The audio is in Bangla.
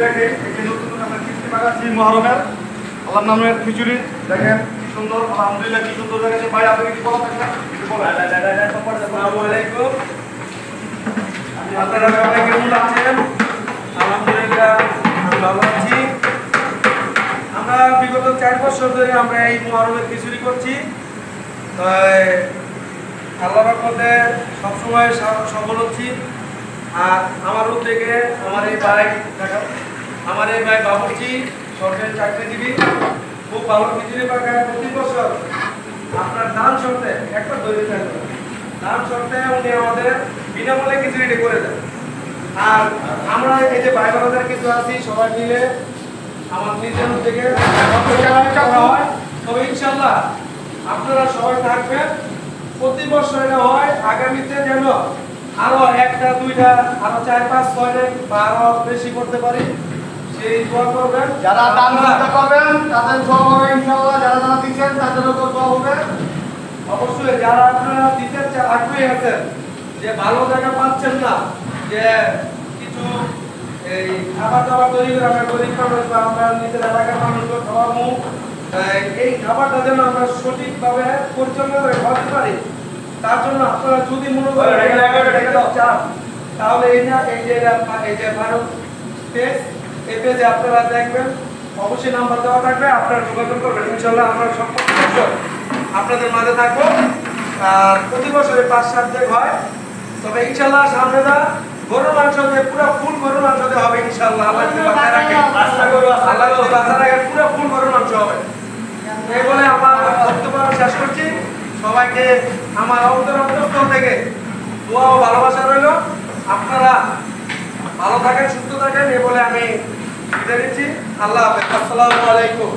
রেখে এই নতুন আমরা খিচুড়ি বানাচ্ছি মহরমের আল্লাহর নামের খিচুড়ি দেখেন কি সুন্দর আলহামদুলিল্লাহ কি সুন্দর দেখাচ্ছে ভাই আপনি কি বলা থাকবেন আসসালামু আলাইকুম আপনারা সবাই কেমন আছেন আলহামদুলিল্লাহ আমি ভালো আছি আমরা বিগত 4 বছর ধরে আমরা এই মহরমের খিচুড়ি করছি আল্লাহর রহমতে সবসময় সফল হচ্ছি আর আমার উদ্যোগে আমার এই ভাই বাবুর্চি সরকারি চাকরিজীবী খুব ভালো খিচুড়ি পাকায় প্রতি বছর আপনার দান শর্তে একটা ধরে থাকবে দান শর্তে উনি আমাদের বিনামূল্যে খিচুড়িটি করে দেন আর আমরা এই যে ভাই বোনেদের কিছু আছি সবাই মিলে আমার নিজের উদ্যোগে হয় তবে ইনশাল্লাহ আপনারা সবাই থাকবেন প্রতি বছর এটা হয় আগামীতে যেন আরো একটা দুইটা আরো 4 5 6 বা আরো বেশি করতে পারি সেই দোয়া করবেন যারা দান করবেন তাদের দোয়া হবে ইনশাআল্লাহ যারা যারা দিচ্ছেন তাদেরও দোয়া হবে অবশ্যই যারা আপনারা দিতে আগ্রহী আছেন যে ভালো জায়গা পাচ্ছেন না যে কিছু এই খাবার দাবার তৈরি করে আমরা গরিব মানুষ বা আমরা নিজের এলাকার মানুষকে খাওয়াবো এই খাবারটা যেন আমরা সঠিকভাবে পরিচালনা করে খাওয়াতে পারি তার জন্য আপনারা যদি মনে করেন চান তাহলে এই যে ভারত পেজ এই পেজে আপনারা দেখবেন অবশ্যই নাম্বার দেওয়া থাকবে আপনারা যোগাযোগ করবেন ইনশাআল্লাহ আমরা সব বছর আপনাদের মাঝে থাকবো আর প্রতি বছরে 5-7 দিন হয় তবে ইনশাআল্লাহ সামনে দা গরুর মাংস দিয়ে পুরো ফুল গরুর মাংস দিয়ে হবে ইনশাআল্লাহ আল্লাহ যদি বাঁচায় রাখে আশা করব আল্লাহ যদি বাঁচায় রাখে পুরো ফুল গরুর মাংস হবে এই বলে আমার বক্তব্য শেষ করছি সবাইকে আমার অন্তর থেকে দোয়া ও ভালোবাসা রইল আপনারা ভালো থাকেন সুস্থ থাকেন এই বলে আমি বিদায় নিচ্ছি আল্লাহ হাফেজ আসসালামু আলাইকুম